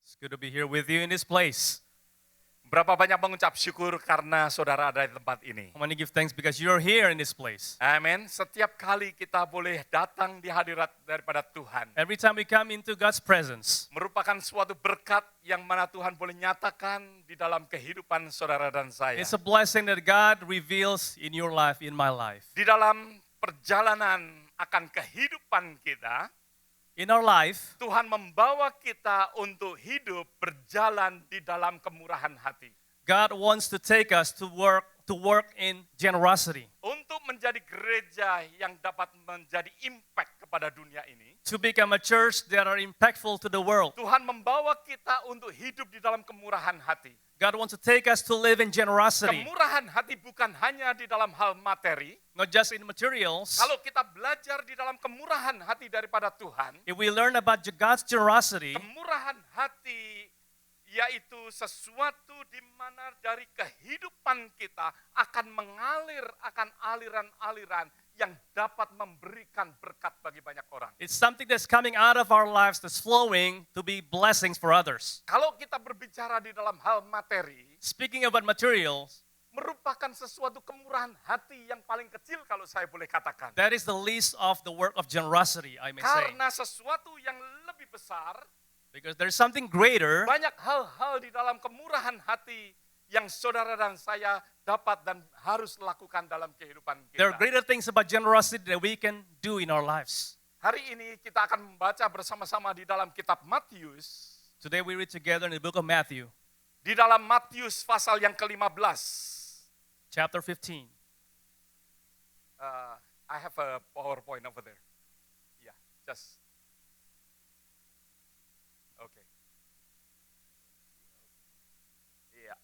It's good to be here with you in this place. Berapa banyak mengucap syukur karena saudara ada di tempat ini. I want to give thanks because you're here in this place. Amin. Setiap kali kita boleh datang di hadirat daripada Tuhan, Every time we come into God's presence, merupakan suatu berkat yang mana Tuhan boleh nyatakan di dalam kehidupan saudara dan saya. it's a blessing that God reveals in your life, in my life. Di dalam perjalanan akan kehidupan kita, In our life, Tuhan membawa kita untuk hidup berjalan di dalam kemurahan hati. God wants to take us to work in generosity, Untuk menjadi gereja yang dapat menjadi impact kepada dunia ini, to become a church that are impactful to the world. Tuhan membawa kita untuk hidup di dalam kemurahan hati. God wants to take us to live in generosity, Kemurahan hati bukan hanya di dalam hal materi. not just in materials. Kalau kita belajar di dalam kemurahan hati daripada Tuhan, If we learn about God's generosity, kemurahan hati yaitu sesuatu di mana dari kehidupan kita akan mengalir akan aliran-aliran yang dapat memberikan berkat bagi banyak orang. it's something that's coming out of our lives that's flowing to be blessings for others. Kalau kita berbicara di dalam hal materi, Speaking about materials, merupakan sesuatu kemurahan hati yang paling kecil kalau saya boleh katakan. that is the least of the work of generosity, I may say. Karena sesuatu yang lebih besar, Because there's something greater, banyak hal-hal di dalam kemurahan hati yang saudara dan saya dapat dan harus lakukan dalam kehidupan there are kita. greater things about generosity that we can do in our lives. Hari ini kita akan membaca bersama-sama di dalam kitab Matius, Today we read together in the book of Matthew, di dalam Matius pasal yang ke-15. chapter 15. I have a PowerPoint over there. Yeah, just. Okay. Iya.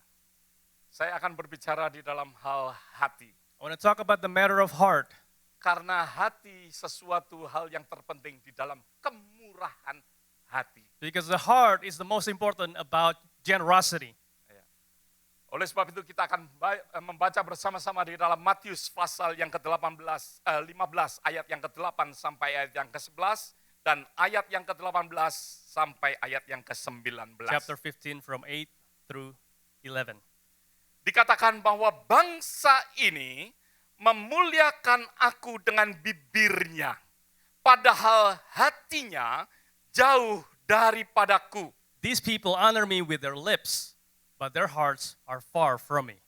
Saya akan berbicara di dalam hal hati. I want to talk about the matter of heart. Karena hati sesuatu hal yang terpenting di dalam kemurahan hati. Because the heart is the most important about generosity. Oleh sebab itu kita akan membaca bersama-sama di dalam Matius pasal yang ke-15 ayat yang ke-8 sampai ayat yang ke-11 dan ayat yang ke-18 sampai ayat yang ke-19. Chapter 15 from 8 through 11. Dikatakan bahwa bangsa ini memuliakan aku dengan bibirnya, padahal hatinya jauh daripadaku. These people honor me with their lips, but their hearts are far from me.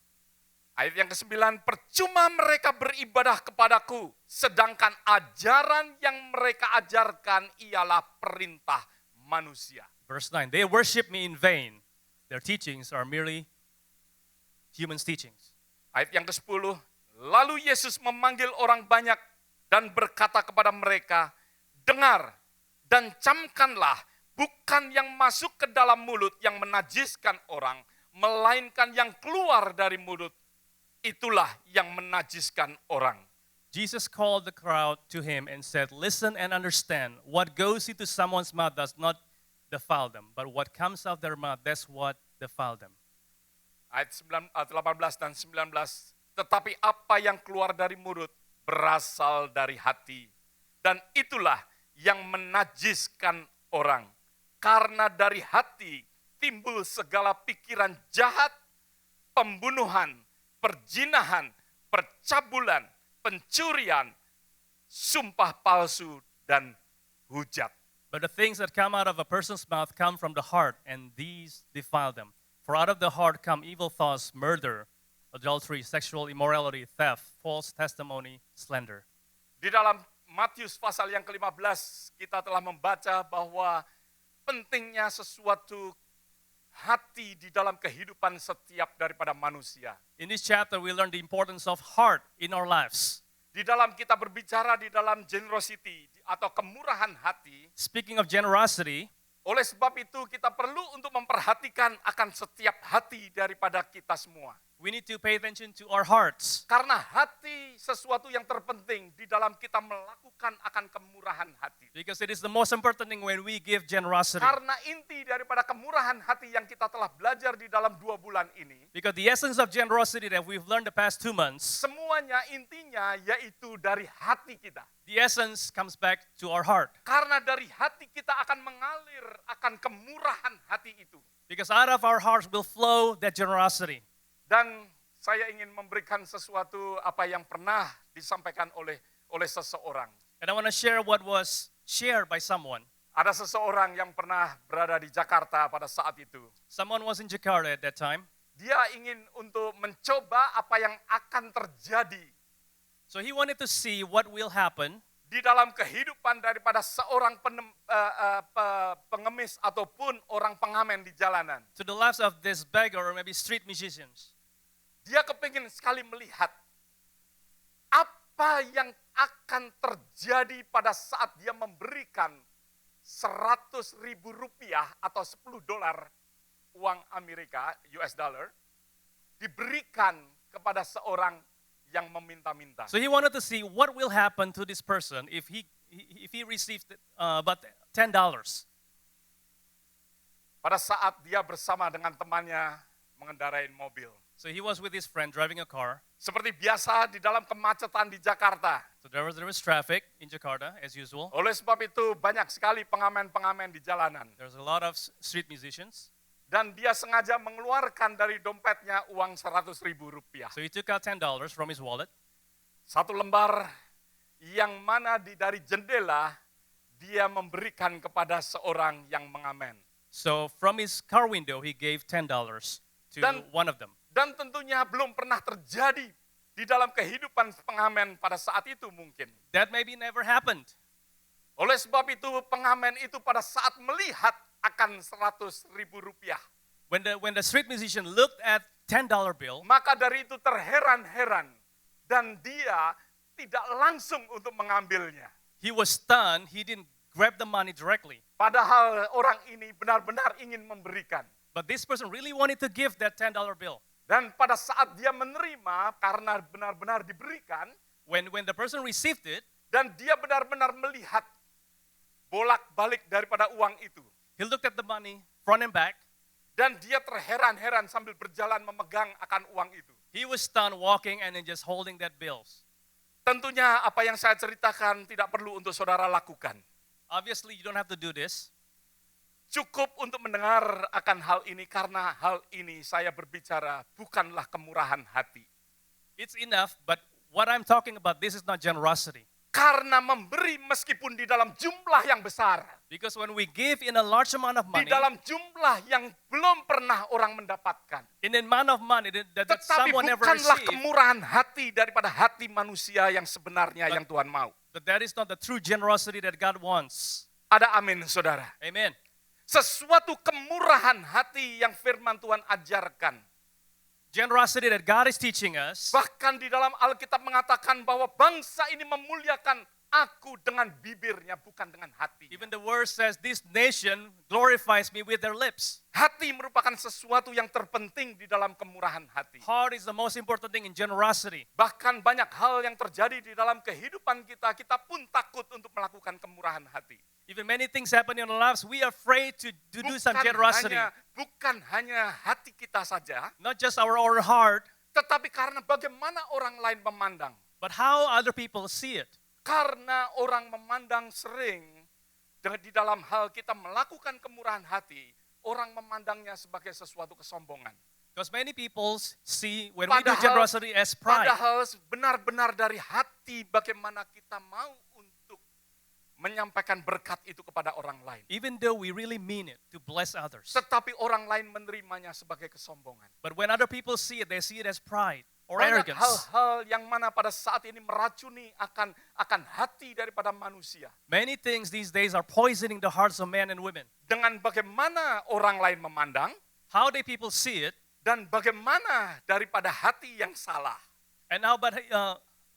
Ayat yang ke-9, percuma mereka beribadah kepadaku, sedangkan ajaran yang mereka ajarkan ialah perintah manusia. Verse 9, they worship me in vain. Their teachings are merely human teachings. Ayat yang ke-10, lalu Yesus memanggil orang banyak dan berkata kepada mereka, dengar dan camkanlah, bukan yang masuk ke dalam mulut yang menajiskan orang, melainkan yang keluar dari mulut, itulah yang menajiskan orang. Jesus called the crowd to him and said, listen and understand, what goes into someone's mouth does not defile them, but what comes out of their mouth, that's what defile them. Ayat 18 dan 19, tetapi apa yang keluar dari mulut berasal dari hati, dan itulah yang menajiskan orang. Karena dari hati timbul segala pikiran jahat, pembunuhan, perzinahan, percabulan, pencurian, sumpah palsu, dan hujat. But the things that come out of a person's mouth come from the heart, and these defile them. For out of the heart come evil thoughts, murder, adultery, sexual immorality, theft, false testimony, slander. Di dalam Matius pasal yang ke-15 kita telah membaca bahwa pentingnya sesuatu hati di dalam kehidupan setiap daripada manusia. In this chapter, we learn the importance of heart in our lives. Di dalam kita berbicara di dalam generosity atau kemurahan hati, Speaking of generosity, oleh sebab itu kita perlu untuk memperhatikan akan setiap hati daripada kita semua. we need to pay attention to our hearts. Karena hati sesuatu yang terpenting di dalam kita melakukan akan kemurahan hati. Because it is the most important thing when we give generosity. Karena inti daripada kemurahan hati yang kita telah belajar di dalam 2 bulan ini, Because the essence of generosity that we've learned the past 2 months, semua semuanya intinya yaitu dari hati kita. The essence comes back to our heart. Karena dari hati kita akan mengalir akan kemurahan hati itu. Because out of our hearts will flow that generosity. Dan saya ingin memberikan sesuatu apa yang pernah disampaikan oleh seseorang. And I want to share what was shared by someone. Ada seseorang yang pernah berada di Jakarta pada saat itu. Someone was in Jakarta at that time. Dia ingin untuk mencoba apa yang akan terjadi So he wanted to see what will happen di dalam kehidupan daripada seorang pengemis ataupun orang pengamen di jalanan. to the lives of this beggar or maybe street musicians. Dia kepingin sekali melihat apa yang akan terjadi pada saat dia memberikan 100.000 rupiah atau 10 dolar uang Amerika, US dollar, diberikan kepada seorang yang meminta-minta. So he wanted to see what will happen to this person if he received about $10. Pada saat dia bersama dengan temannya mengendarai mobil. So he was with his friend driving a car. Seperti biasa di dalam kemacetan di Jakarta. So there was traffic in Jakarta as usual. Oleh sebab itu banyak sekali pengamen-pengamen di jalanan. There's a lot of street musicians. Dan dia sengaja mengeluarkan dari dompetnya uang 100.000 rupiah. So he took out $10 from his wallet. Satu lembar yang mana dari jendela dia memberikan kepada seorang yang mengamen. So from his car window, he gave $10 to one of them. Dan tentunya belum pernah terjadi di dalam kehidupan pengamen pada saat itu mungkin. That maybe never happened. Oleh sebab itu pengamen itu pada saat melihat akan 100.000 rupiah. When the street musician looked at $10 bill, Maka dari itu terheran-heran dan dia tidak langsung untuk mengambilnya. he was stunned. He didn't grab the money directly. Padahal orang ini benar-benar ingin memberikan. But this person really wanted to give that $10 bill. Dan pada saat dia menerima karena benar-benar diberikan, When the person received it, dan dia benar-benar melihat bolak-balik daripada uang itu. he looked at the money front and back. Dan dia terheran-heran sambil berjalan memegang akan uang itu. He was stunned walking and then just holding that bills. Tentunya apa yang saya ceritakan tidak perlu untuk saudara lakukan. Obviously, you don't have to do this. Cukup untuk mendengar akan hal ini karena hal ini saya berbicara bukanlah kemurahan hati. It's enough, but what I'm talking about, this is not generosity. Karena memberi meskipun di dalam jumlah yang besar. Because when we give in a large amount of Di money, dalam jumlah yang belum pernah orang mendapatkan. in an amount of money that Tetapi someone never bukanlah received, kemurahan hati daripada hati manusia yang sebenarnya yang Tuhan mau. but that is not the true generosity that God wants. Ada amin saudara. Amen. Sesuatu kemurahan hati yang firman Tuhan ajarkan. Generosity that God is teaching us. Bahkan di dalam Alkitab mengatakan bahwa bangsa ini memuliakan aku dengan bibirnya bukan dengan hati. Even the word says, this nation glorifies me with their lips. Hati merupakan sesuatu yang terpenting di dalam kemurahan hati. Heart is the most important thing in generosity. Bahkan banyak hal yang terjadi di dalam kehidupan kita, kita pun takut untuk melakukan kemurahan hati. Even many things happen in our lives, we are afraid to do some generosity. Bukan hanya hati kita saja, Not just our own heart, tetapi karena bagaimana orang lain memandang. but how other people see it. Karena orang memandang sering di dalam hal kita melakukan kemurahan hati, orang memandangnya sebagai sesuatu kesombongan. Because many people see when we do generosity as pride. Padahal benar-benar dari hati bagaimana kita mau untuk menyampaikan berkat itu kepada orang lain. Even though we really mean it to bless others. Tetapi orang lain menerimanya sebagai kesombongan. But when other people see it, they see it as pride or Banyak arrogance. hal-hal yang mana pada saat ini meracuni akan hati daripada manusia. Many things these days are poisoning the hearts of men and women. Dengan bagaimana orang lain memandang, How do people see it, dan bagaimana daripada hati yang salah. and how about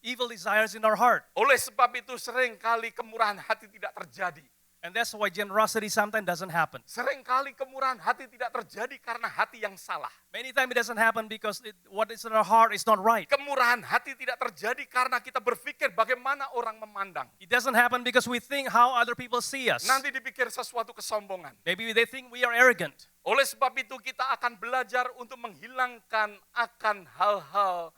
evil desires in our heart? Oleh sebab itu seringkali kemurahan hati tidak terjadi. And that's why generosity sometimes doesn't happen. Seringkali kemurahan hati tidak terjadi karena hati yang salah. Many times it doesn't happen because what is in our heart is not right. Kemurahan hati tidak terjadi karena kita berpikir bagaimana orang memandang. It doesn't happen because we think how other people see us. Nanti dipikir sesuatu kesombongan. Maybe they think we are arrogant. Oleh sebab itu kita akan belajar untuk menghilangkan akan hal-hal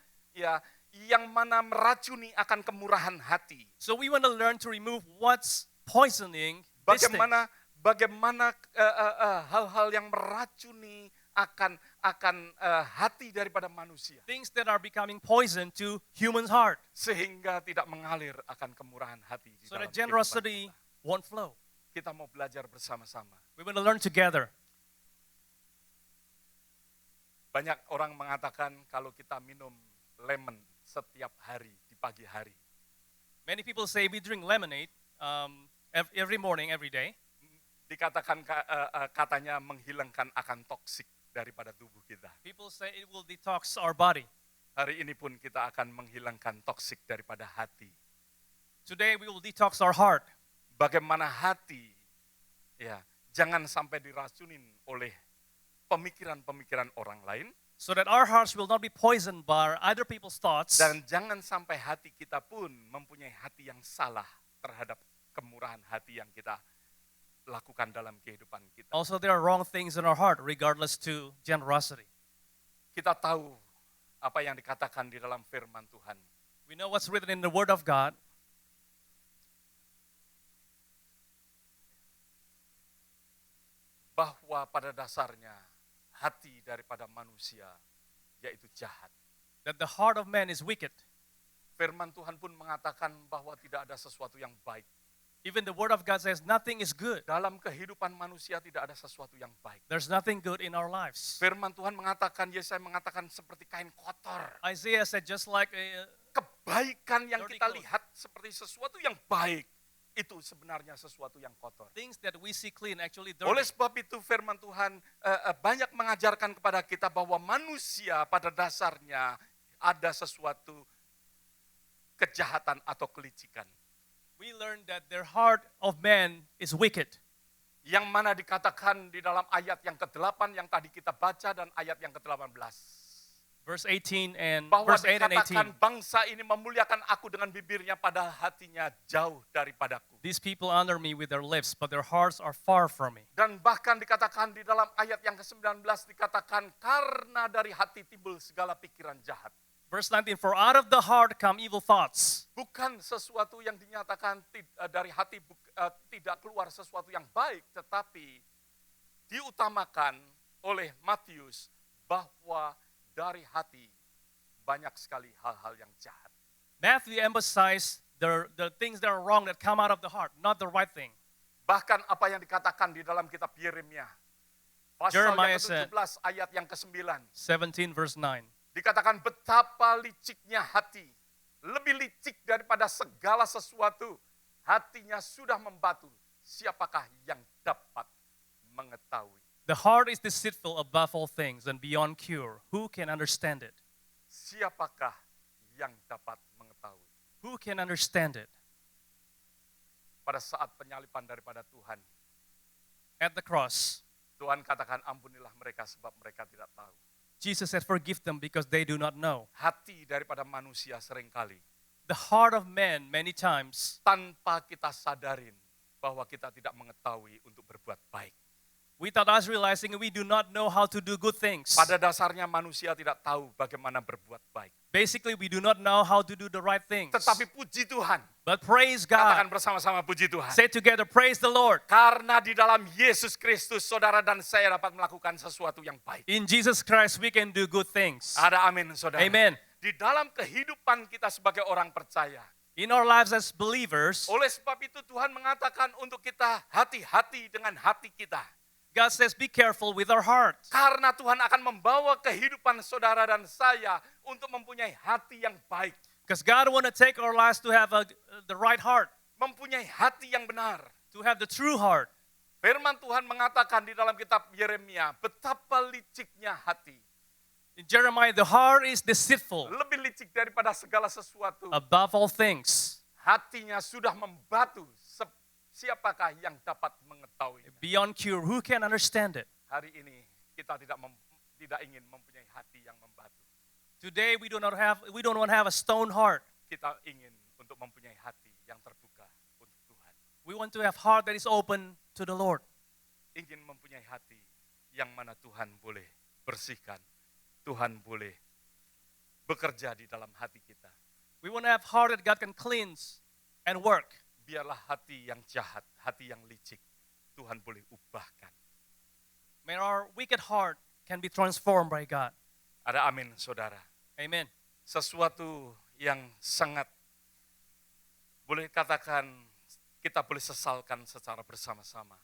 yang mana meracuni akan kemurahan hati. So we want to learn to remove what's poisoning this thing. Bagaimana hal-hal yang meracuni akan hati daripada manusia, Things that are becoming poison to human's heart. sehingga tidak mengalir akan kemurahan hati di So dalam that generosity kehidupan won't flow. kita. Kita mau belajar bersama-sama. We want to learn together. Banyak orang mengatakan kalau kita minum lemon setiap hari di pagi hari, Many people say we drink lemonade every morning, every day. dikatakan katanya menghilangkan akan toksik daripada tubuh kita. People say it will detox our body. Hari ini pun kita akan menghilangkan toksik daripada hati. Today we will detox our heart. Bagaimana hati, ya, jangan sampai diracunin oleh pemikiran-pemikiran orang lain, So that our hearts will not be poisoned by other people's thoughts. dan jangan sampai hati kita pun mempunyai hati yang salah terhadap kemurahan hati yang kita lakukan dalam kehidupan kita. Also, there are wrong things in our heart, regardless to generosity. Kita tahu apa yang dikatakan di dalam firman Tuhan. We know what's written in the Word of God. Bahwa pada dasarnya hati daripada manusia yaitu jahat. That the heart of man is wicked. Firman Tuhan pun mengatakan bahwa tidak ada sesuatu yang baik. Even the Word of God says nothing is good. Dalam kehidupan manusia tidak ada sesuatu yang baik. There's nothing good in our lives. Firman Tuhan mengatakan, Yesaya mengatakan seperti kain kotor. Isaiah said just like Kebaikan yang Dirty kita clothes. lihat seperti sesuatu yang baik, itu sebenarnya sesuatu yang kotor. things that we see clean actually Oleh dirty. sebab itu firman Tuhan banyak mengajarkan kepada kita bahwa manusia pada dasarnya ada sesuatu kejahatan atau kelicikan. We learn that their heart of man is wicked. Yang mana dikatakan di dalam ayat yang ke-8 yang tadi kita baca dan ayat yang ke-18. Verse 18 and Bahwa verse 8 and dikatakan 18. bangsa ini memuliakan aku dengan bibirnya padahal hatinya jauh daripadaku. These people honor me with their lips, but their hearts are far from me. Dan bahkan dikatakan di dalam ayat yang ke-19 dikatakan karena dari hati timbul segala pikiran jahat. Verse 19, for out of the heart come evil thoughts. Bukan sesuatu yang dinyatakan dari hati tidak keluar sesuatu yang baik, tetapi diutamakan oleh Matius bahwa dari hati banyak sekali hal-hal yang jahat. Matthew emphasized the things that are wrong that come out of the heart, not the right thing. Bahkan apa yang dikatakan di dalam kitab Yeremia, pasal Jeremiah yang ke-17 ayat yang ke-9. 17 verse 9. Dikatakan betapa liciknya hati, lebih licik daripada segala sesuatu. Hatinya sudah membatu, siapakah yang dapat mengetahui? The heart is deceitful above all things and beyond cure. Who can understand it? Siapakah yang dapat mengetahui? Who can understand it? Pada saat penyalipan daripada Tuhan, At the cross, Tuhan katakan ampunilah mereka sebab mereka tidak tahu. Jesus said, forgive them because they do not know. Hati daripada manusia seringkali The heart of man many times, tanpa kita sadarin bahwa kita tidak mengetahui untuk berbuat baik. without us realizing we do not know how to do good things. Pada dasarnya manusia tidak tahu bagaimana berbuat baik. Basically, we do not know how to do the right things. Tetapi puji Tuhan, But praise katakan God. bersama-sama puji Tuhan. Say together, praise the Lord. Karena di dalam Yesus Kristus saudara dan saya dapat melakukan sesuatu yang baik. In Jesus Christ, we can do good things. Ada amin saudara. Amen. Di dalam kehidupan kita sebagai orang percaya. In our lives as believers, Oleh sebab itu Tuhan mengatakan untuk kita hati-hati dengan hati kita. God says, be careful with our heart. Karena Tuhan akan membawa kehidupan saudara dan saya untuk mempunyai hati yang baik. Because God want to take our lives to have the right heart, Mempunyai hati yang benar. to have the true heart. Firman Tuhan mengatakan di dalam kitab Yeremia, betapa liciknya hati. In Jeremiah, the heart is deceitful Lebih licik daripada segala sesuatu. above all things, Hatinya sudah membatu. Siapakah yang dapat mengetahui? beyond cure. Who can understand it? Hari ini kita tidak ingin mempunyai hati yang membatu. Today, we don't want to have a stone heart. Kita ingin untuk mempunyai hati yang terbuka untuk Tuhan. We want to have heart that is open to the Lord. Ingin mempunyai hati yang mana Tuhan boleh bersihkan. Tuhan boleh bekerja di dalam hati kita. We want to have heart that God can cleanse and work. Biarlah hati yang jahat, hati yang licik, Tuhan boleh ubahkan. May our wicked heart can be transformed by God. Ada amin, saudara. Amen. Sesuatu yang sangat boleh katakan kita boleh sesalkan secara bersama-sama.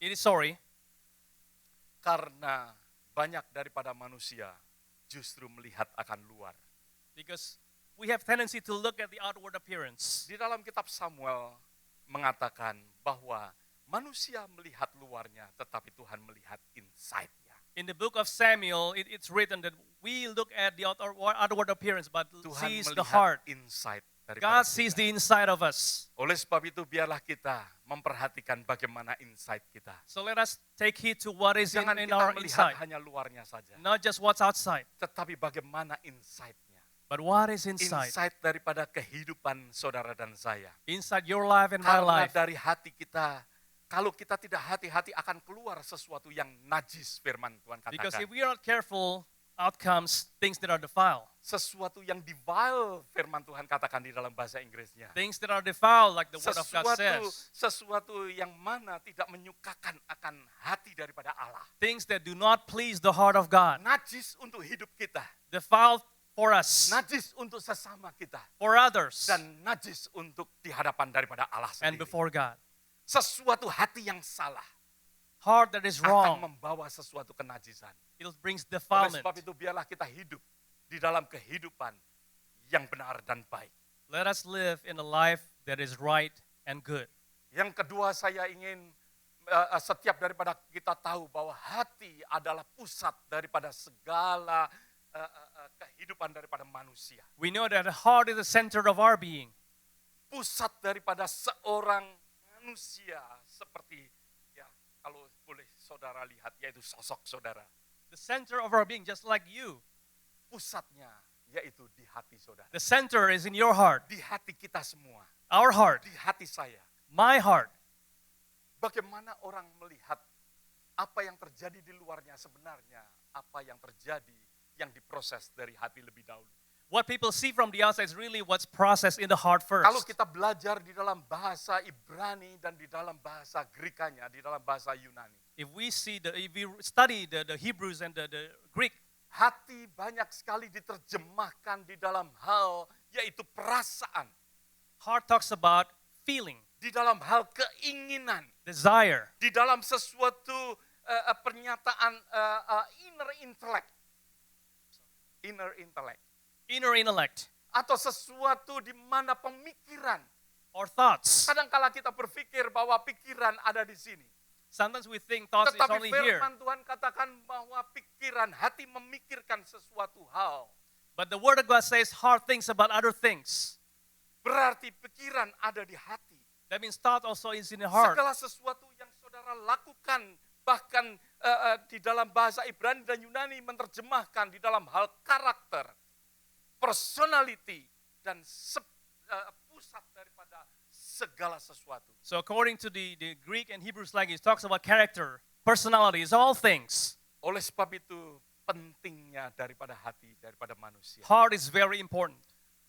It is sorry Karena banyak daripada manusia justru melihat akan luar. because we have tendency to look at the outward appearance. Di dalam kitab Samuel mengatakan bahwa manusia melihat luarnya, tetapi Tuhan melihat inside-nya. In the book of Samuel, it's written that we look at the outward appearance, but Tuhan sees the melihat heart. inside daripada God sees kita. the inside of us. Oleh sebab itu biarlah kita memperhatikan bagaimana inside kita. So let us take heed to what is Jangan in kita our melihat inside, hanya luarnya saja, not just what's outside, tetapi bagaimana inside-nya. but what is inside. Inside daripada kehidupan saudara dan saya. Inside your life and my Karena life. dari hati kita, kalau kita tidak hati-hati akan keluar sesuatu yang najis, firman Tuhan Because katakan. if we are not careful, out comes things that are defiled. Sesuatu yang defile, firman Tuhan katakan di dalam bahasa Inggrisnya. Things that are defiled, like the word of God says. Sesuatu yang mana tidak menyukakan akan hati daripada Allah. Things that do not please the heart of God. Najis untuk hidup kita, Defiled for us, najis untuk sesama kita, for others, dan najis untuk di hadapan daripada Allah and sendiri. before God. Sesuatu hati yang salah Heart that is akan wrong, membawa sesuatu kenajisan. it brings Oleh defilement. sebab itu biarlah kita hidup di dalam kehidupan yang benar dan baik. Let us live in a life that is right and good. Yang kedua saya ingin setiap daripada kita tahu bahwa hati adalah pusat daripada segala kehidupan daripada manusia. We know that the heart is the center of our being. Pusat daripada seorang manusia seperti ya kalau boleh saudara lihat yaitu sosok saudara. The center of our being, just like you. Pusatnya yaitu di hati saudara. The center is in your heart, Di hati kita semua, our heart, di hati saya. my heart. Bagaimana orang melihat apa yang terjadi di luarnya sebenarnya, apa yang terjadi yang diproses dari hati lebih dahulu. What people see from the outside is really what's processed in the heart Kalau first. kita belajar di dalam bahasa Ibrani dan di dalam bahasa Grikanya, di dalam bahasa Yunani, If we study the Hebrews and the Greek, hati banyak sekali diterjemahkan di dalam hal yaitu perasaan, heart talks about feeling, di dalam hal keinginan, desire, di dalam sesuatu pernyataan inner intellect, inner intellect, atau sesuatu di mana pemikiran. or thoughts. Kadangkala kita berpikir bahwa pikiran ada di sini. Sometimes we think thoughts is Tetapi only here. firman Tuhan katakan bahwa pikiran, hati memikirkan sesuatu hal. But the word of God says heart thinks about other things. Berarti pikiran ada di hati. That means thought also is in the heart. Segala sesuatu yang saudara lakukan, bahkan di dalam bahasa Ibrani dan Yunani menerjemahkan di dalam hal karakter, personality, dan pusat daripada segala sesuatu. So according to the Greek and Hebrews language, it talks about character, personalities, all things. Oleh sebab itu pentingnya daripada hati, daripada manusia. Heart is very important.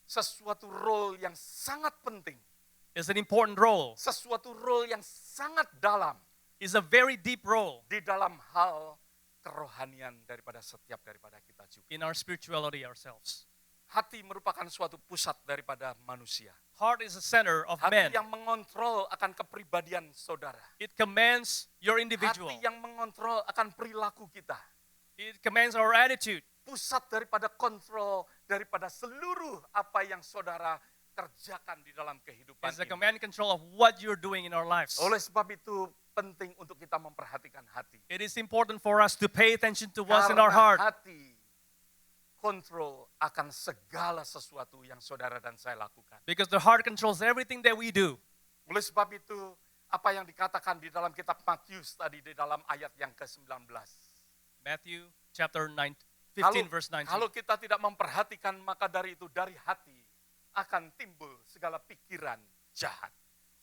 Sesuatu role yang sangat penting. It's an important role. Sesuatu role yang sangat dalam It's a very deep role di dalam hal kerohanian daripada setiap daripada kita juga. in our spirituality ourselves. Hati merupakan suatu pusat daripada manusia. Heart is the center of Hati man. yang mengontrol akan kepribadian saudara. It commands your individual. Hati yang mengontrol akan perilaku kita. It commands our attitude. Pusat daripada kontrol daripada seluruh apa yang saudara kerjakan di dalam kehidupan It's the ini. command and control of what you're doing in our lives. Oleh sebab itu penting untuk kita memperhatikan hati. It is important for us to pay attention to what's in our Karena heart. hati kontrol akan segala sesuatu yang saudara dan saya lakukan. Because the heart controls everything that we do. Oleh sebab itu, apa yang dikatakan di dalam kitab Matius tadi di dalam ayat yang ke-19. Matthew chapter 15 verse 19. Kalau kita tidak memperhatikan, maka dari itu dari hati akan timbul segala pikiran jahat.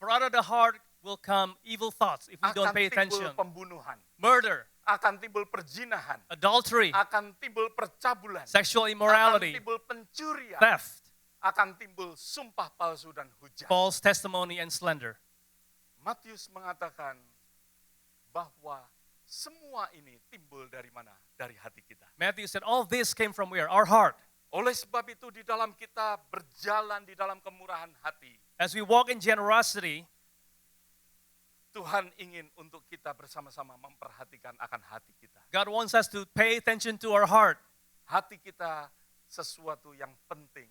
For out of the heart will come evil thoughts if we don't Akan pay timbul attention. pembunuhan, Murder, akan timbul perzinahan, adultery, akan timbul percabulan, sexual akan immorality, timbul pencurian, theft, akan timbul sumpah palsu dan hujat. false testimony, and slander. Matius mengatakan bahwa semua ini timbul dari mana? Dari hati kita. Matthew said, all this came from where? Our heart. Oleh sebab itu di dalam kita berjalan di dalam kemurahan hati, As we walk in generosity, Tuhan ingin untuk kita bersama-sama memperhatikan akan hati kita. God wants us to pay attention to our heart. Hati kita sesuatu yang penting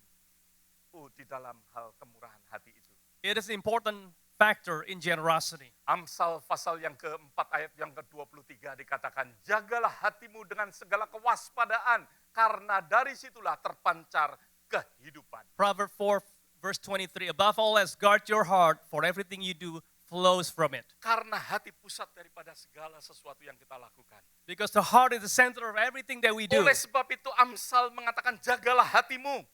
di dalam hal kemurahan hati itu. It is an important factor in generosity. Amsal pasal yang keempat ayat yang ke-23 dikatakan, jagalah hatimu dengan segala kewaspadaan, karena dari situlah terpancar kehidupan. Proverbs 4, verse 23, above all else, guard your heart, for everything you do flows from it. Karena hati pusat daripada segala sesuatu yang kita lakukan. Because the heart is the center of everything that we do. Oleh sebab itu Amsal mengatakan jagalah hatimu.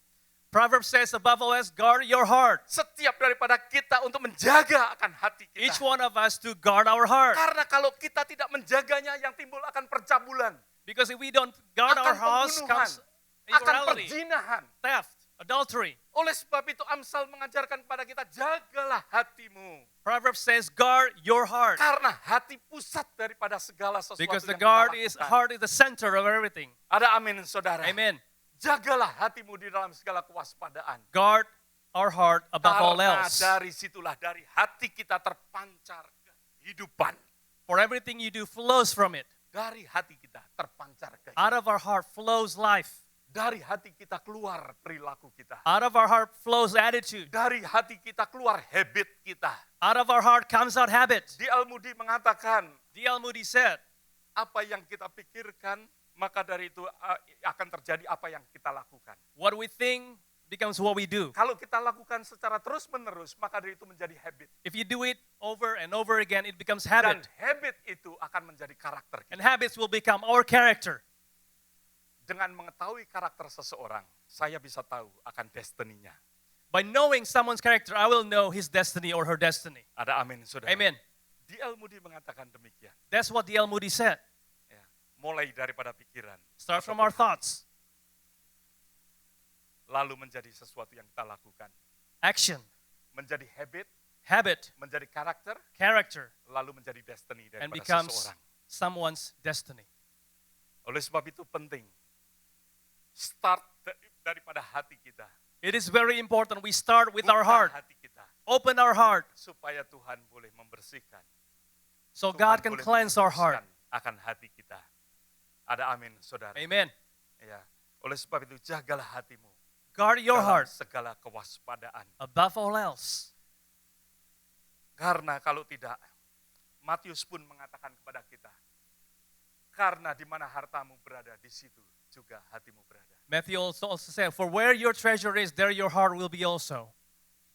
Proverbs says, above all else, guard your heart. Setiap daripada kita untuk menjaga akan hati kita. Each one of us to guard our heart. Karena kalau kita tidak menjaganya, yang timbul akan percabulan, Because if we don't guard akan our house, pembunuhan, comes akan immorality, perzinahan. theft, adultery. Oleh sebab itu Amsal mengajarkan kepada kita, jagalah hatimu. Proverbs says, guard your heart. Karena hati pusat daripada segala sesuatu Because the yang kita lakukan. heart is the center of everything. Ada amin saudara. Amen. Jagalah hatimu di dalam segala kewaspadaan. Guard our heart above all Karena else. dari situlah, dari hati kita terpancar kehidupan. For everything you do flows from it. Dari hati kita terpancar Out kehidupan. of our heart flows life. Dari hati kita keluar perilaku kita. Out of our heart flows attitude. Dari hati kita keluar habit kita. Out of our heart comes out habit. D.L. Moody mengatakan, D.L. Moody said, apa yang kita pikirkan, maka dari itu akan terjadi apa yang kita lakukan. what we think becomes what we do. Kalau kita lakukan secara terus-menerus, maka dari itu menjadi habit. If you do it over and over again, it becomes Dan habit. habit itu akan menjadi karakter kita. And habits will become our character. Dengan mengetahui karakter seseorang, saya bisa tahu akan destiny-nya. By knowing someone's character, I will know his destiny or her destiny. Ada amin, saudara. Amen. D.L. Moody mengatakan demikian. That's what D.L. Moody said. Ya, mulai daripada pikiran. Start from our thoughts, Lalu menjadi sesuatu yang kita lakukan. action, Menjadi habit, habit, menjadi karakter, character, lalu menjadi destiny and daripada becomes seseorang. someone's destiny. Oleh sebab itu penting. Start daripada hati kita. It is very important we start with our Buka heart. hati kita. Open our heart Supaya Tuhan boleh membersihkan. so Tuhan God can boleh cleanse our heart. menguduskan akan hati kita. Ada amin, saudara. Amen. Ya. Oleh sebab itu jagalah hatimu. Guard your dalam heart segala kewaspadaan. above all else. Karena kalau tidak, Matius pun mengatakan kepada kita, karena di mana hartamu berada, di situ juga hatimu berada. Matthew also said, for where your treasure is, there your heart will be also.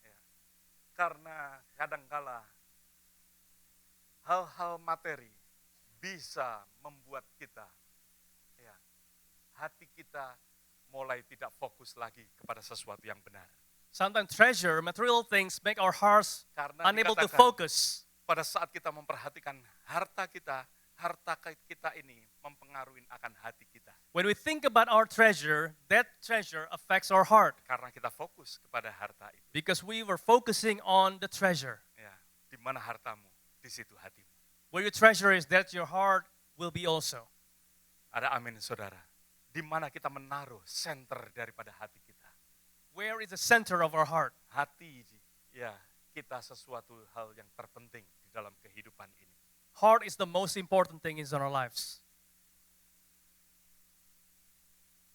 Ya. Karena kadangkala hal-hal materi bisa membuat kita, ya, hati kita mulai tidak fokus lagi kepada sesuatu yang benar. Sometimes treasure, material things make our hearts Karena unable to dikatakan, focus. pada saat kita memperhatikan harta kita ini mempengaruhi akan hati kita. When we think about our treasure, that treasure affects our heart Karena kita fokus kepada harta itu. because we were focusing on the treasure. Ya, di mana hartamu, di situ hatimu. Where your treasure is, that your heart will be also. Ada amin, saudara. Di mana kita menaruh center daripada hati kita. Where is the center of our heart? Hati, ya, kita sesuatu hal yang terpenting di dalam kehidupan ini. Heart is the most important thing in our lives.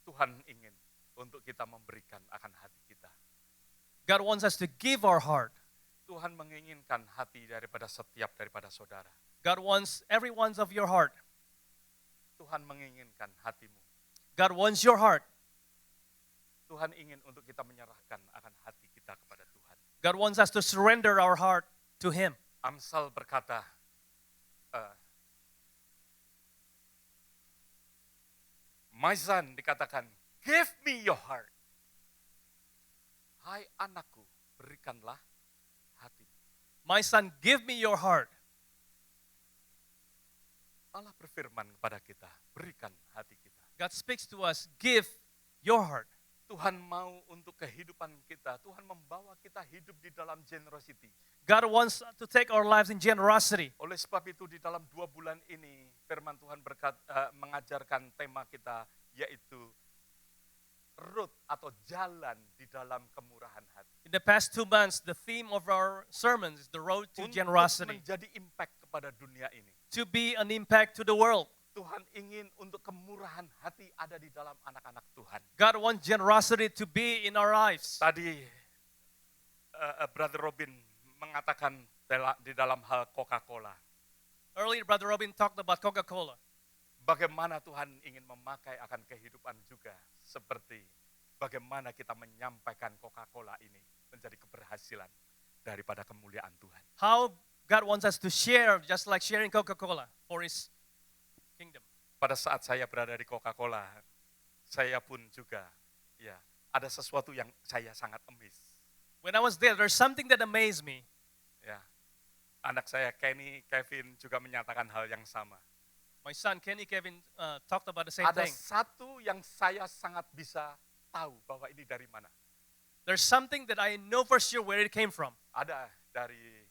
Tuhan ingin untuk kita memberikan akan hati kita. God wants us to give our heart. Tuhan menginginkan hati daripada setiap daripada saudara. God wants every one of your heart. Tuhan menginginkan hatimu. God wants your heart. Tuhan ingin untuk kita menyerahkan akan hati kita kepada Tuhan. God wants us to surrender our heart to Him. Amsal berkata, my son dikatakan, give me your heart. Hai anakku, berikanlah hatimu. My son, give me your heart. Allah berfirman kepada kita, berikan hati kita. God speaks to us, give your heart. Tuhan mau untuk kehidupan kita, Tuhan membawa kita hidup di dalam generosity. God wants to take our lives in generosity. Oleh sebab itu di dalam 2 bulan ini firman Tuhan mengajarkan tema kita yaitu root atau jalan di dalam kemurahan hati. In the past 2 months, the theme of our sermons is the road to Untuk generosity. menjadi impact kepada dunia ini. To be an impact to the world. Tuhan ingin untuk kemurahan hati ada di dalam anak-anak Tuhan. God wants generosity to be in our lives. Tadi Brother Robin mengatakan di dalam hal Coca-Cola. Earlier, Brother Robin talked about Coca-Cola. Bagaimana Tuhan ingin memakai akan kehidupan juga. Seperti bagaimana kita menyampaikan Coca-Cola ini menjadi keberhasilan daripada kemuliaan Tuhan. How God wants us to share, just like sharing Coca-Cola for His kingdom. Pada saat saya berada di Coca-Cola, saya pun juga ada sesuatu yang saya sangat amazed. When I was there, there's something that amazed me. Ya, anak saya Kenny, Kevin juga menyatakan hal yang sama. My son Kenny Kevin talked about the same Ada thing. satu yang saya sangat bisa tahu bahwa ini dari mana. There's something that I know for sure where it came from. Ada dari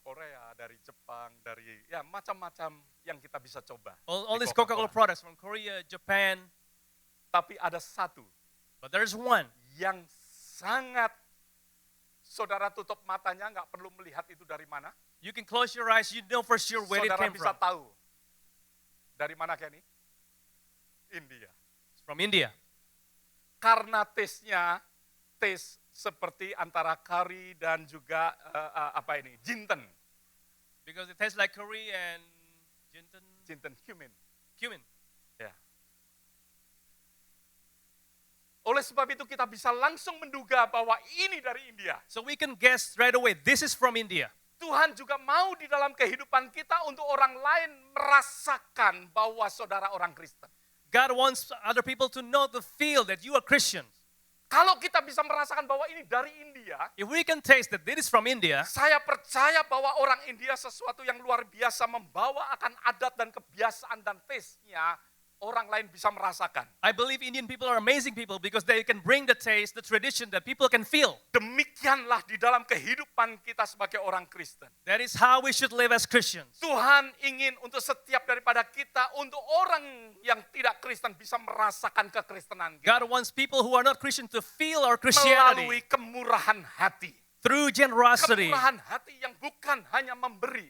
Korea, dari Jepang, dari macam-macam yang kita bisa coba. All di these Coca-Cola products from Korea, Japan, Tapi ada satu but there's one. yang sangat saudara tutup matanya, nggak perlu melihat itu dari mana. You can close your eyes, you know for sure where it Saudara came bisa from. tahu. Dari mana Kenny? India. It's from India. Karena taste-nya seperti antara kari dan juga jinten. Because it tastes like curry and Jinten cumin. cumin. Ya. Oleh sebab itu kita bisa langsung menduga bahwa ini dari India. So we can guess right away, this is from India. Tuhan juga mau di dalam kehidupan kita untuk orang lain merasakan bahwa saudara orang Kristen. God wants other people to know, to feel that you are Christians. Kalau kita bisa merasakan bahwa ini dari India, If we can taste that this is from India, saya percaya bahwa orang India sesuatu yang luar biasa membawa akan adat dan kebiasaan dan taste-nya, orang lain bisa merasakan. I believe Indian people are amazing people because they can bring the taste, the tradition that people can feel. Demikianlah di dalam kehidupan kita sebagai orang Kristen. That is how we should live as Christians. Tuhan ingin untuk setiap daripada kita, untuk orang yang tidak Kristen bisa merasakan kekristenan kita. God wants people who are not Christian to feel our Christianity Melalui kemurahan hati. through generosity Kemurahan hati yang bukan hanya memberi,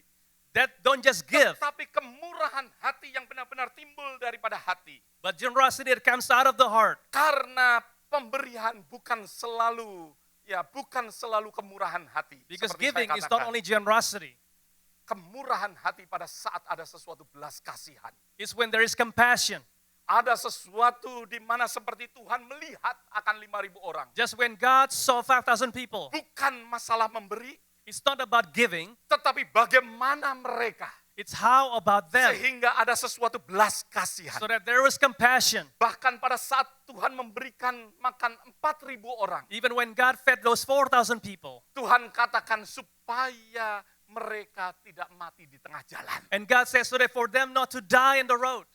that don't just give, tapi kemurahan hati yang benar-benar timbul daripada hati. but generosity that comes out of the heart. Karena pemberian bukan selalu kemurahan hati. Because Seperti saya giving is not katakan, only generosity, kemurahan hati pada saat ada sesuatu belas kasihan. it's when there is compassion. Ada sesuatu di mana seperti Tuhan melihat akan 5.000 orang. Just when God saw 5,000 people, Bukan masalah memberi, it's not about giving, tetapi bagaimana mereka. it's how about them. Sehingga ada sesuatu belas kasihan. So that there was compassion. Bahkan pada saat Tuhan memberikan makan 4.000 orang. Even when God fed those 4,000 people, Tuhan katakan supaya mereka tidak mati di tengah jalan. and God says so that for them not to die in the road.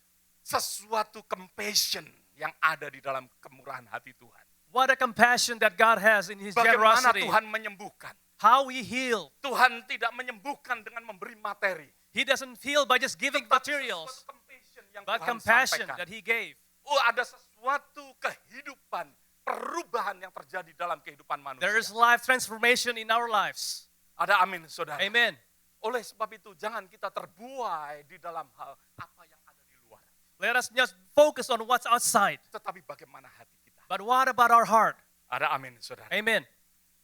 Sesuatu compassion yang ada di dalam kemurahan hati Tuhan. What a compassion that God has in His Bagaimana generosity. Tuhan menyembuhkan. How He healed. Tuhan tidak menyembuhkan dengan memberi materi. He doesn't heal by just giving Tetapi materials, sesuatu compassion yang but Tuhan compassion sampaikan. that He gave. Ada sesuatu kehidupan, perubahan yang terjadi dalam kehidupan manusia. There is life transformation in our lives. Ada amin, saudara. Amen. Oleh sebab itu, jangan kita terbuai di dalam hal apa yang ada di luar. Let us just focus on what's outside. Tetapi bagaimana hati kita? But what about our heart? Ada amin, saudara. Amen.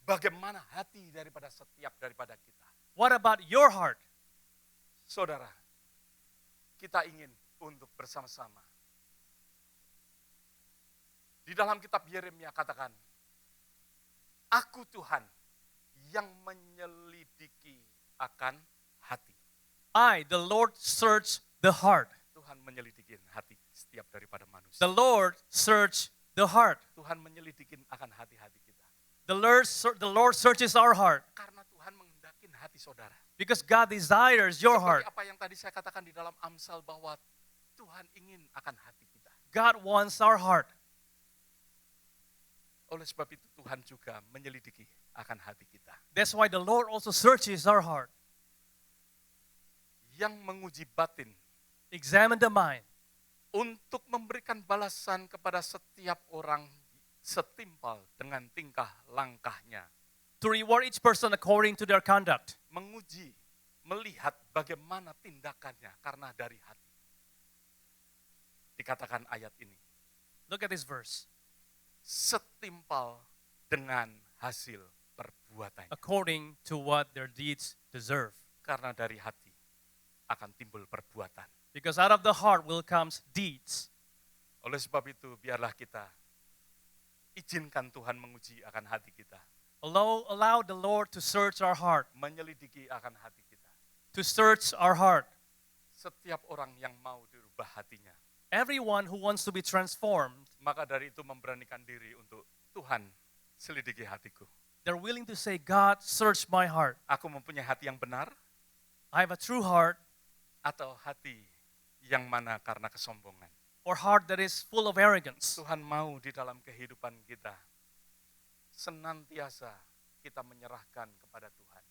Bagaimana hati daripada kita? What about your heart? Saudara, kita ingin untuk bersama-sama. Di dalam kitab Yeremia katakan, Aku Tuhan yang menyelidiki akan hati. I, the Lord, search the heart. Tuhan menyelidiki hati setiap daripada manusia. The Lord search the heart. Tuhan menyelidiki akan hati-hati kita. The Lord searches our heart. Karena Tuhan menghendaki hati saudara. Because God desires your Seperti heart. apa yang tadi saya katakan di dalam Amsal bahwa Tuhan ingin akan hati kita. God wants our heart. Oleh sebab itu Tuhan juga menyelidiki akan hati kita. That's why the Lord also searches our heart. Yang menguji batin Examine the mind untuk memberikan balasan kepada setiap orang setimpal dengan tingkah langkahnya. to reward each person according to their conduct. Menguji, melihat bagaimana tindakannya karena dari hati. Dikatakan ayat ini, Look at this verse. setimpal dengan hasil perbuatannya. According to what their deeds deserve. Karena dari hati akan timbul perbuatan. Because out of the heart will come deeds. Oleh sebab itu, biarlah kita izinkan Tuhan menguji akan hati kita. Allow the Lord to search our heart. Menyelidiki akan hati kita. To search our heart. Setiap orang yang mau dirubah hatinya. Everyone who wants to be transformed, Maka dari itu memberanikan diri untuk Tuhan selidiki hatiku. they're willing to say, God, search my heart. Aku mempunyai hati yang benar I have a true heart atau hati yang mana karena kesombongan. or heart that is full of arrogance. Tuhan mau di dalam kehidupan kita senantiasa kita menyerahkan kepada Tuhan.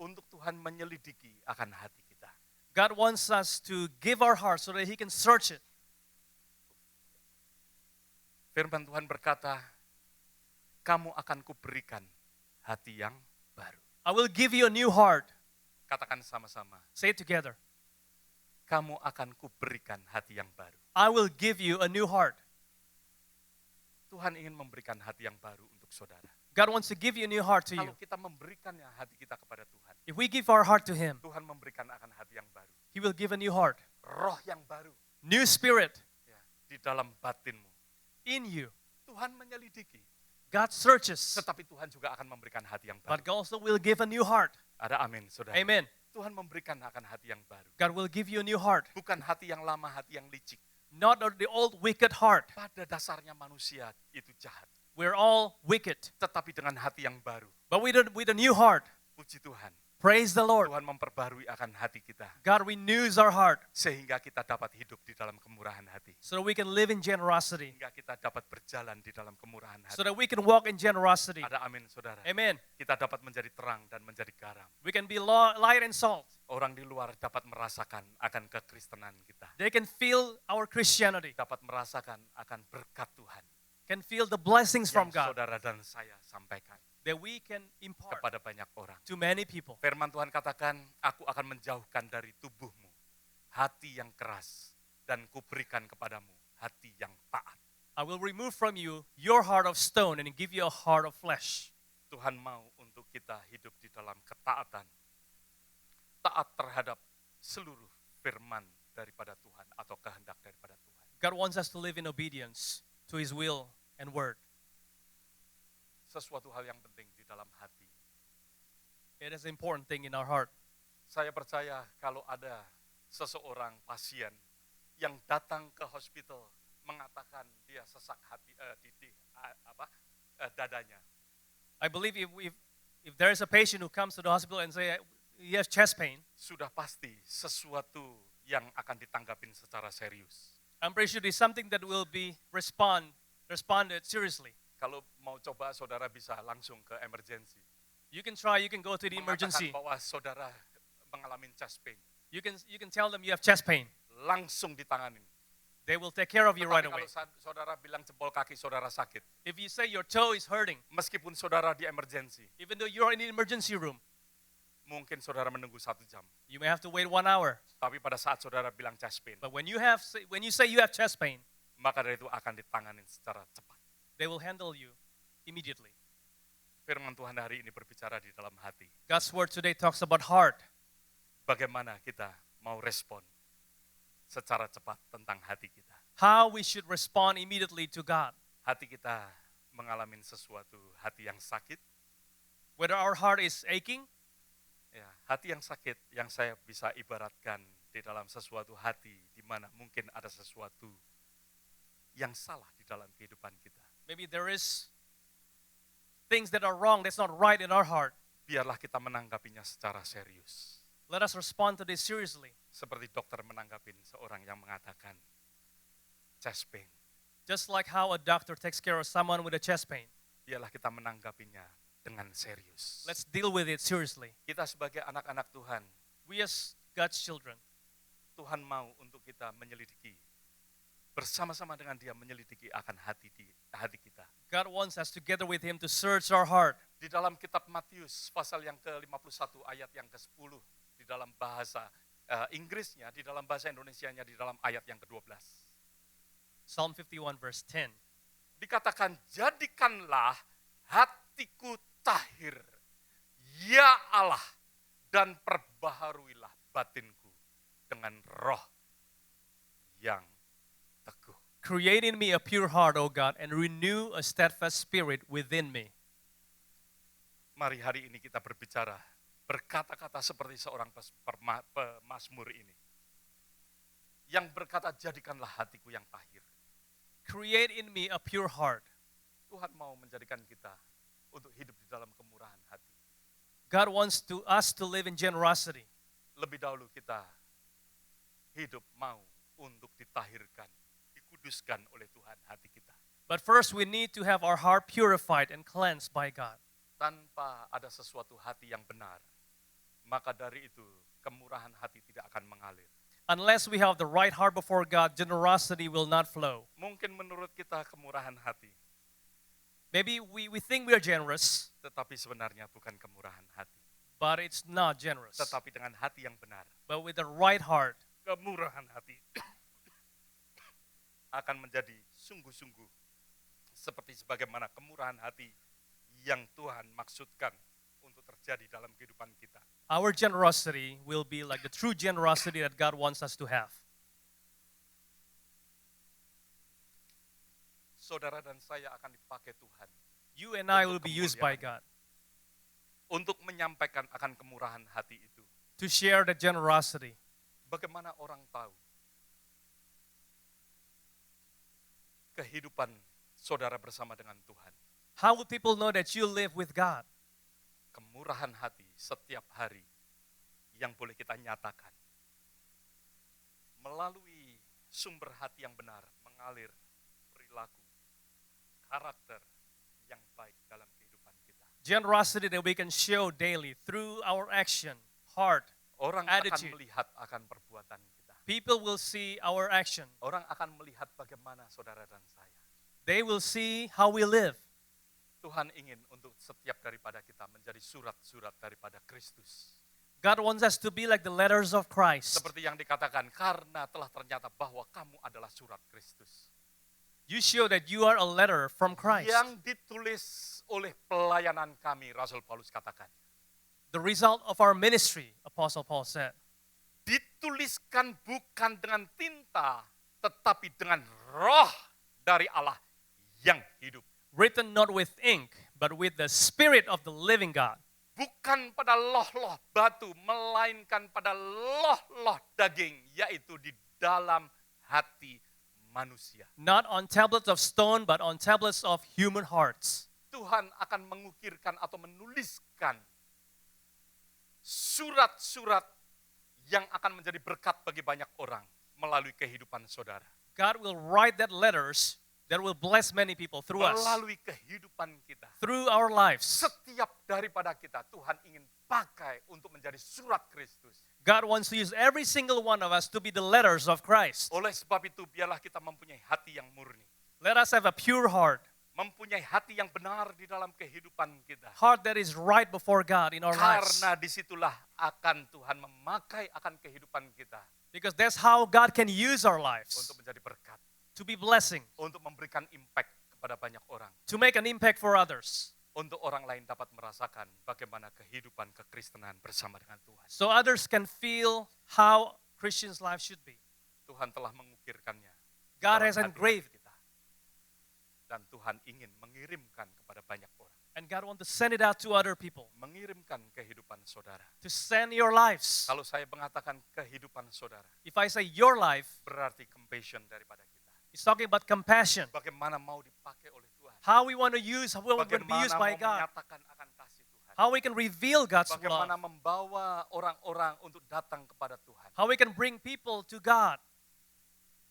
Untuk Tuhan menyelidiki akan hati kita. God wants us to give our heart so that He can search it. Firman Tuhan berkata, kamu akan kuberikan hati yang baru. I will give you a new heart. Katakan sama-sama, Say it together. kamu akan kuberikan hati yang baru. I will give you a new heart. Tuhan ingin memberikan hati yang baru untuk saudara. God wants to give you a new heart to you. Kalau kita memberikannya hati kita kepada Tuhan, If we give our heart to Him, Tuhan memberikan akan hati yang baru. He will give a new heart. Roh yang baru New spirit ya, di dalam batinmu. in you. Tuhan menyelidiki, God searches, tetapi Tuhan juga akan memberikan hati yang but baru. God also will give a new heart. Ada amin, saudara. Amen. Tuhan memberikan akan hati yang baru. God will give you a new heart. Bukan hati yang lama, hati yang licik. Not the old wicked heart. Pada dasarnya manusia itu jahat. We're all wicked. Tetapi dengan hati yang baru, But with a new heart, puji Tuhan, praise the Lord. Tuhan memperbarui akan hati kita. God renews our heart Sehingga kita dapat hidup di dalam kemurahan hati. so that we can live in generosity, Sehingga kita dapat berjalan di dalam kemurahan so hati. that we can walk in generosity. Ada amin, saudara. Amen. Kita dapat menjadi terang dan menjadi garam. We can be light and salt. Orang di luar dapat merasakan akan kekristenan kita. They can feel our Christianity, Dapat merasakan akan berkat Tuhan. can feel the blessings from Yang God saudara dan saya sampaikan that we can impart kepada banyak orang. to many people. Firman Tuhan katakan, aku akan menjauhkan dari tubuhmu hati yang keras dan kuberikan kepadamu hati yang taat. I will remove from you your heart of stone and give you a heart of flesh. Tuhan mau untuk kita hidup di dalam ketaatan. Taat terhadap seluruh firman daripada Tuhan atau kehendak daripada Tuhan. God wants us to live in obedience to His will and word. Sesuatu hal yang penting di dalam hati. It is an important thing in our heart. Saya percaya kalau ada seseorang pasien yang datang ke hospital mengatakan dia sesak hati dadanya. I believe if there is a patient who comes to the hospital and say he has chest pain, Sudah pasti sesuatu yang akan ditanggapin secara serius. I'm pretty sure there's something that will be responded seriously. Kalau mau coba saudara bisa langsung ke emergency. You can try, you can go to the emergency. Mengatakan bahwa saudara mengalami chest pain. You can tell them you have chest pain. Langsung ditanganin. They will take care of you right Tetapi away. kalau saudara bilang jempol kaki saudara sakit, If you say your toe is hurting, meskipun saudara di emergency, even though you're in the emergency room, mungkin saudara menunggu 1 jam. you may have to wait 1 hour. Tapi pada saat saudara bilang chest pain, But when you say you have chest pain, maka dari itu akan ditanganin secara cepat. they will handle you immediately. Firman Tuhan hari ini berbicara di dalam hati. God's word today talks about heart. Bagaimana kita mau respon secara cepat tentang hati kita. How we should respond immediately to God. Hati kita mengalami sesuatu hati yang sakit. Whether our heart is aching, Ya, hati yang sakit yang saya bisa ibaratkan di dalam sesuatu hati di mana mungkin ada sesuatu yang salah di dalam kehidupan kita. maybe there is things that are wrong, that's not right in our heart. biarlah kita menanggapinya secara serius. Let us respond to this seriously. Seperti dokter menanggapi seorang yang mengatakan chest pain. Just like how a doctor takes care of someone with a chest pain. Biarlah kita menanggapinya dengan serius. Let's deal with it seriously. Kita sebagai anak-anak Tuhan, We as God's children, Tuhan mau untuk kita menyelidiki. Bersama-sama dengan Dia menyelidiki akan hati kita. God wants us together with Him to search our heart. Di dalam kitab Matius pasal yang ke-51 ayat yang ke-10 di dalam bahasa Inggrisnya, di dalam bahasa Indonesianya di dalam ayat yang ke-12. Psalm 51 verse 10. Dikatakan, jadikanlah hatiku tahir, ya Allah, dan perbaharuilah batinku dengan roh yang teguh. Create in me a pure heart, O God, and renew a steadfast spirit within me. Mari hari ini kita berbicara, berkata-kata seperti seorang pemazmur ini. Yang berkata, jadikanlah hatiku yang tahir. Create in me a pure heart. Tuhan mau menjadikan kita untuk hidup di dalam kemurahan hati. God wants us to live in generosity. Lebih dahulu kita hidup mau untuk ditahirkan, dikuduskan oleh Tuhan hati kita. But first we need to have our heart purified and cleansed by God. Tanpa ada sesuatu hati yang benar, maka dari itu kemurahan hati tidak akan mengalir. Unless we have the right heart before God, generosity will not flow. Mungkin menurut kita kemurahan hati, Maybe we think we are generous, tetapi sebenarnya bukan kemurahan hati. but it's not generous. Tetapi dengan hati yang benar, But with the right heart, kemurahan hati akan menjadi sungguh-sungguh seperti sebagaimana kemurahan hati yang Tuhan maksudkan untuk terjadi dalam kehidupan kita. our generosity will be like the true generosity that God wants us to have. Saudara dan saya akan dipakai Tuhan You and I will be used by God untuk menyampaikan akan kemurahan hati itu. to share the generosity. Bagaimana orang tahu kehidupan saudara bersama dengan Tuhan? How will people know that you live with God? Kemurahan hati setiap hari yang boleh kita nyatakan melalui sumber hati yang benar, mengalir perilaku, karakter yang baik dalam kehidupan kita. Generosity that we can show daily through our action, heart. Orang Attitude. akan melihat akan perbuatan kita. People will see our action. Orang akan melihat bagaimana saudara dan saya. They will see how we live. Tuhan ingin untuk setiap daripada kita menjadi surat-surat daripada Kristus. God wants us to be like the letters of Christ. Seperti yang dikatakan, karena telah ternyata bahwa kamu adalah surat Kristus. You show that you are a letter from Christ. Yang ditulis oleh pelayanan kami, Rasul Paulus katakan. The result of our ministry, Apostle Paul said. Dituliskan bukan dengan tinta, tetapi dengan roh dari Allah yang hidup. Written not with ink, but with the Spirit of the living God. Bukan pada loh-loh batu, melainkan pada loh-loh daging, yaitu di dalam hati manusia. Not on tablets of stone, but on tablets of human hearts. Tuhan akan mengukirkan atau menuliskan surat-surat yang akan menjadi berkat bagi banyak orang melalui kehidupan saudara. God will write that letters that will bless many people through us, Melalui kehidupan kita. through our lives. Setiap daripada kita Tuhan ingin pakai untuk menjadi surat Kristus. God wants to use every single one of us to be the letters of Christ. Oleh sebab itu biarlah kita mempunyai hati yang murni. Let us have a pure heart, Mempunyai hati yang benar di dalam kehidupan kita. heart that is right before God in our lives. Karena disitulah akan Tuhan memakai akan kehidupan kita. Because that's how God can use our lives, Untuk menjadi berkat. to be blessing, Untuk memberikan impact kepada banyak orang. to make an impact for others, Untuk orang lain dapat merasakan bagaimana kehidupan kekristenan bersama dengan Tuhan. so others can feel how Christians' life should be. Tuhan telah mengukirkannya. di God dalam has hati-hati engraved kita. Dan Tuhan ingin mengirimkan kepada banyak orang. And God wants to send it out to other people, Mengirimkan kehidupan saudara. to send your lives. Kalau saya mengatakan kehidupan saudara, If I say your life, berarti compassion daripada kita. it's talking about compassion. Bagaimana mau dipakai oleh Tuhan. How we want to use, how we want to be Bagaimana used mau by God. menyatakan akan kasih Tuhan. How we can reveal God's Bagaimana love. membawa orang-orang untuk datang kepada Tuhan. How we can bring people to God.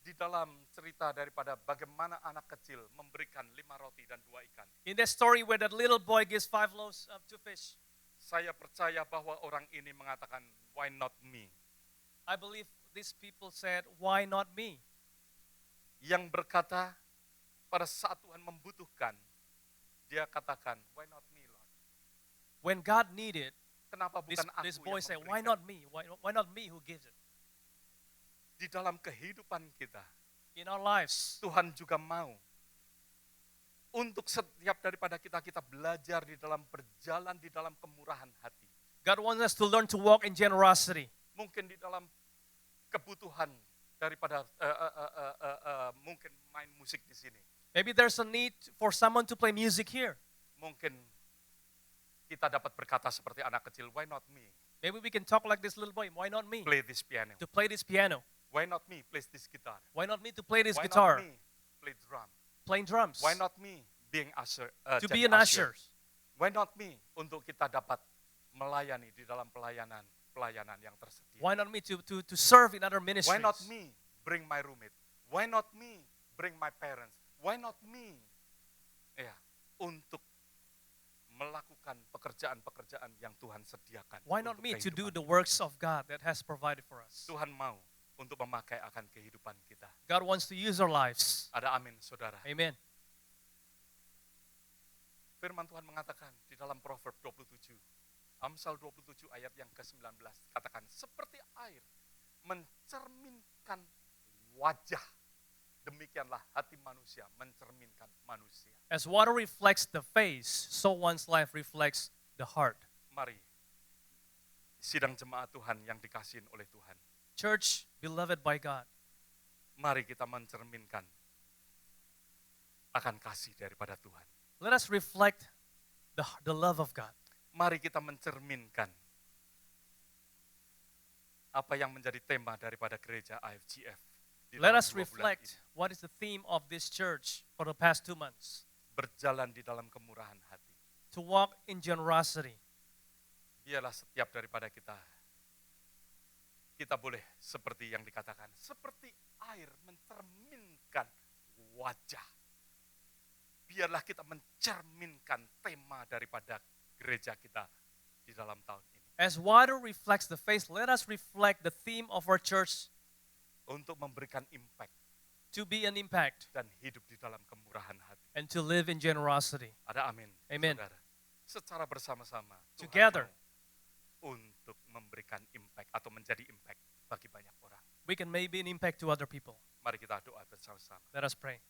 Di dalam cerita daripada bagaimana anak kecil memberikan 5 roti dan 2 ikan. In that story where that little boy gives 5 loaves of 2 fish, Saya percaya bahwa orang ini mengatakan, why not me? I believe these people said, why not me? Yang berkata, pada saat Tuhan membutuhkan, dia katakan, why not me, Lord? When God needed, Kenapa this, bukan aku this boy yang said, why memberikan? not me? Why not me who gives it? Di dalam kehidupan kita, In our lives, Tuhan juga mau untuk setiap daripada kita belajar di dalam berjalan di dalam kemurahan hati. God wants us to learn to walk in generosity. Mungkin di dalam kebutuhan daripada mungkin main musik di sini. Maybe there's a need for someone to play music here. Mungkin kita dapat berkata seperti anak kecil, why not me? Maybe we can talk like this little boy, why not me? Play this piano. To play this piano. Why not me? Play this guitar. Why not me to play this Why guitar? not me? Play drum. Playing drums. Why not me? Being usher. To jadi be an usher. Why not me? Untuk kita dapat melayani di dalam pelayanan yang tersedia. Why not me to serve in other Why ministries? not me? Bring my roommate. Why not me? Bring my parents. Why not me? Ya, untuk melakukan pekerjaan-pekerjaan yang Tuhan sediakan. Why not untuk me to do kehidupan. the works of God that has provided for us? Tuhan mau untuk memakai akan kehidupan kita. God wants to use our lives. Ada amin, saudara. Amen. Firman Tuhan mengatakan di dalam Proverb 27, Amsal 27 ayat yang ke-19, katakan, seperti air mencerminkan wajah, demikianlah hati manusia mencerminkan manusia. As water reflects the face, so one's life reflects the heart. Mari, sidang jemaat Tuhan yang dikasihin oleh Tuhan, Church, beloved by God, mari kita mencerminkan akan kasih daripada Tuhan. let us reflect the love of God. Mari kita mencerminkan apa yang menjadi tema daripada gereja IFGF. Di Let dalam us 2 bulan reflect ini. what is the theme of this church for the past 2 months. Berjalan di dalam kemurahan hati. To walk in generosity. Biarlah setiap daripada kita boleh seperti yang dikatakan, seperti air mencerminkan wajah. Biarlah kita mencerminkan tema daripada gereja kita di dalam tahun ini. As water reflects the face, let us reflect the theme of our church Untuk memberikan impact to be an impact dan hidup di dalam kemurahan hati. and to live in generosity. Ada amin, Amen. saudara. Secara bersama-sama, Tuhan Together. mau untuk memberikan impact atau menjadi impact bagi banyak orang. We can maybe an impact to other people. Mari kita doa bersama-sama. Let us pray.